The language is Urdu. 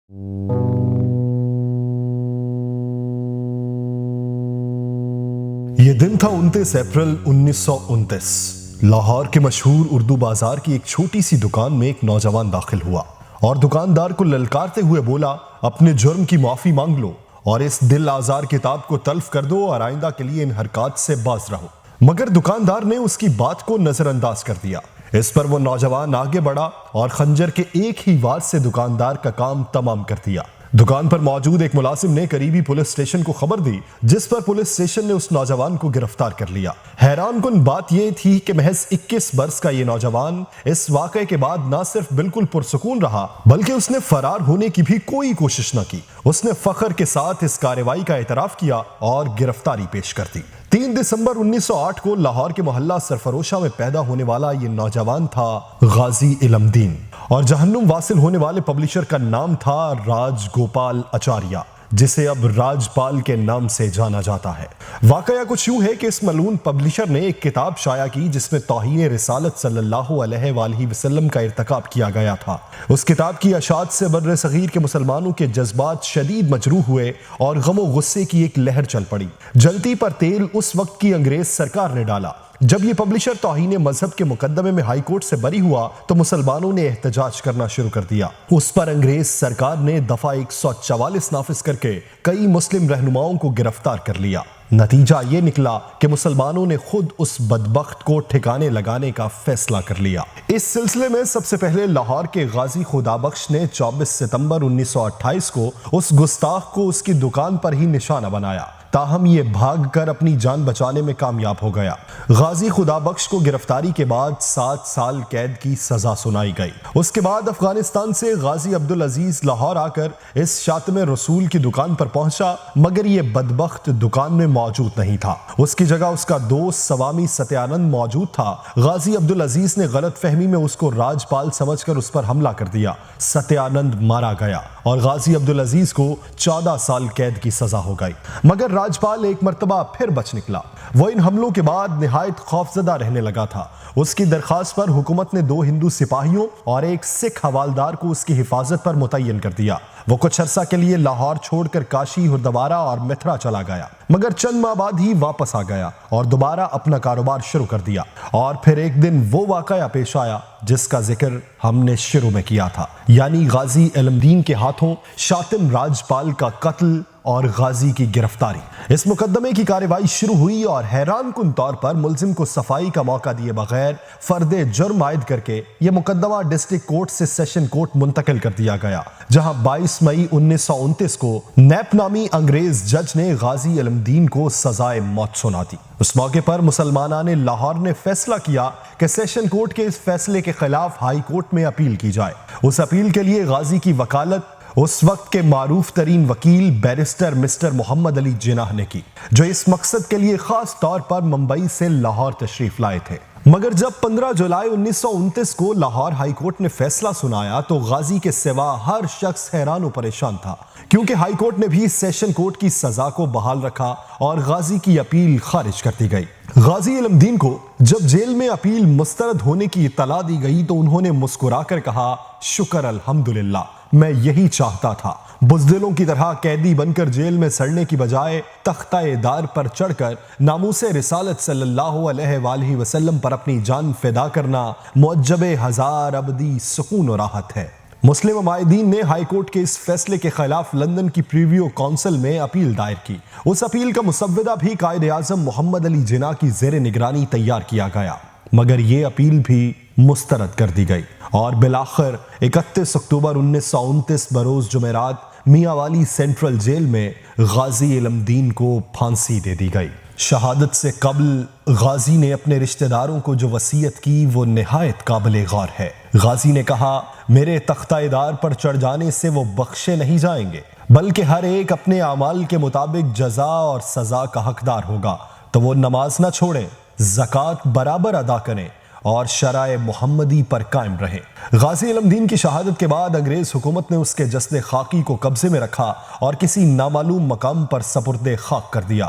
یہ دن تھا 29 اپریل 1929۔ لاہور کے مشہور اردو بازار کی ایک چھوٹی سی دکان میں ایک نوجوان داخل ہوا اور دکاندار کو للکارتے ہوئے بولا، اپنے جرم کی معافی مانگ لو اور اس دل آزار کتاب کو تلف کر دو اور آئندہ کے لیے ان حرکات سے باز رہو۔ مگر دکاندار نے اس کی بات کو نظر انداز کر دیا۔ اس پر وہ نوجوان آگے بڑھا اور خنجر کے ایک ہی وار سے دکاندار کا کام تمام کر دیا۔ دکان پر موجود ایک ملازم نے قریبی پولیس اسٹیشن کو خبر دی، جس پر پولیس اسٹیشن نے اس نوجوان کو گرفتار کر لیا۔ حیران کن بات یہ تھی کہ محض 21 برس کا یہ نوجوان اس واقعے کے بعد نہ صرف بالکل پرسکون رہا، بلکہ اس نے فرار ہونے کی بھی کوئی کوشش نہ کی۔ اس نے فخر کے ساتھ اس کارروائی کا اعتراف کیا اور گرفتاری پیش کر دی۔ 3 دسمبر 1908 کو لاہور کے محلہ سرفروشہ میں پیدا ہونے والا یہ نوجوان تھا غازی علم دین، اور جہنم واصل ہونے والے پبلشر کا نام تھا راج گوپال اچاریہ، جسے اب راج پال کے نام سے جانا جاتا ہے۔ واقعہ کچھ یوں ہے کہ اس ملعون پبلشر نے ایک کتاب شائع کی جس میں توہین رسالت صلی اللہ علیہ وآلہ وسلم کا ارتکاب کیا گیا تھا۔ اس کتاب کی اشاعت سے بر صغیر کے مسلمانوں کے جذبات شدید مجروح ہوئے اور غم و غصے کی ایک لہر چل پڑی۔ جلتی پر تیل اس وقت کی انگریز سرکار نے ڈالا۔ جب یہ پبلشر توہین مذہب کے مقدمے میں ہائی کورٹ سے بری ہوا تو مسلمانوں نے احتجاج کرنا شروع کر دیا۔ اس پر انگریز سرکار نے دفعہ 144 نافذ کر کے کئی مسلم رہنماؤں کو گرفتار کر لیا۔ نتیجہ یہ نکلا کہ مسلمانوں نے خود اس بدبخت کو ٹھکانے لگانے کا فیصلہ کر لیا۔ اس سلسلے میں سب سے پہلے لاہور کے غازی خدا بخش نے 24 ستمبر 1928 کو اس گستاخ کو اس کی دکان پر ہی نشانہ بنایا، تاہم یہ بھاگ کر اپنی جان بچانے میں کامیاب ہو گیا۔ غازی خدا بخش کو گرفتاری کے بعد 7 سال قید کی سزا سنائی گئی۔ اس کے بعد افغانستان سے غازی عبدالعزیز لاہور آ کر اس شاطم رسول کی دکان پر پہنچا، مگر یہ بدبخت دکان میں موجود نہیں تھا۔ اس کی جگہ اس کا دوست سوامی ستیانند موجود تھا۔ غازی عبدالعزیز نے غلط فہمی میں اس کو راج پال سمجھ کر اس پر حملہ کر دیا۔ ستیانند مارا گیا اور غازی عبدالعزیز کو 14 سال قید کی سزا ہو گئی، مگر راج پال ایک مرتبہ پھر بچ نکلا۔ وہ ان حملوں کے بعد نہایت خوفزدہ رہنے لگا تھا۔ اس کی درخواست پر حکومت نے 2 ہندو سپاہیوں اور ایک سکھ حوالدار کو اس کی حفاظت پر متعین کر دیا۔ وہ کچھ عرصہ کے لیے لاہور چھوڑ کر کاشی، ہردوارہ اور متھرا چلا گیا، مگر چند ماہ بعد ہی واپس آ گیا اور دوبارہ اپنا کاروبار شروع کر دیا۔ اور پھر ایک دن وہ واقعہ پیش آیا جس کا ذکر ہم نے شروع میں کیا تھا، یعنی غازی علم دین کے ہاتھوں شاطم راج پال کا قتل اور غازی کی گرفتاری۔ اس مقدمے کی کارروائی شروع ہوئی اور حیران کن طور پر ملزم کو صفائی کا موقع دیے بغیر فرد جرم عائد کر کے یہ مقدمہ ڈسٹرکٹ کورٹ سے سیشن کورٹ منتقل کر دیا گیا، جہاں 22 مئی 1929 کو نیپ نامی انگریز جج نے غازی علم دین کو سزائے موت سنا دی۔ اس موقع پر مسلمانان لاہور نے فیصلہ کیا کہ سیشن کورٹ کے اس فیصلے کے خلاف ہائی کورٹ میں اپیل کی جائے۔ اس اپیل کے لیے غازی کی وکالت اس وقت کے معروف ترین وکیل بیرسٹر مسٹر محمد علی جناح نے کی، جو اس مقصد کے لیے خاص طور پر ممبئی سے لاہور تشریف لائے تھے۔ مگر جب 15 جولائی 1929 کو لاہور ہائی کورٹ نے فیصلہ سنایا تو غازی کے سوا ہر شخص حیران و پریشان تھا، کیونکہ ہائی کورٹ نے بھی سیشن کورٹ کی سزا کو بحال رکھا اور غازی کی اپیل خارج کر دی گئی۔ غازی علم دین کو جب جیل میں اپیل مسترد ہونے کی اطلاع دی گئی تو انہوں نے مسکرا کر کہا، شکر الحمدللہ، میں یہی چاہتا تھا۔ بزدلوں کی طرح قیدی بن کر جیل میں سڑنے کی بجائے تختہ دار پر چڑھ کر ناموس رسالت صلی اللہ علیہ وآلہ وسلم پر اپنی جان فدا کرنا معجب ہزار ابدی سکون و راحت ہے۔ مسلم عمائدین نے ہائی کورٹ کے اس فیصلے کے خلاف لندن کی پریویو کونسل میں اپیل دائر کی۔ اس اپیل کا مسودہ بھی قائد اعظم محمد علی جناح کی زیر نگرانی تیار کیا گیا، مگر یہ اپیل بھی مسترد کر دی گئی اور بالآخر 31 اکتوبر 1929 بروز جمعرات میاں والی سینٹرل جیل میں غازی علم دین کو پھانسی دے دی گئی۔ شہادت سے قبل غازی نے اپنے رشتہ داروں کو جو وصیت کی وہ نہایت قابل غور ہے۔ غازی نے کہا، میرے تختہ دار پر چڑھ جانے سے وہ بخشے نہیں جائیں گے، بلکہ ہر ایک اپنے اعمال کے مطابق جزا اور سزا کا حقدار ہوگا، تو وہ نماز نہ چھوڑیں، زکوٰۃ برابر ادا کریں اور شرائع محمدی پر قائم رہے۔ غازی علم دین کی شہادت کے بعد انگریز حکومت نے اس کے جسد خاکی کو قبضے میں رکھا اور کسی نامعلوم مقام پر سپرد خاک کر دیا۔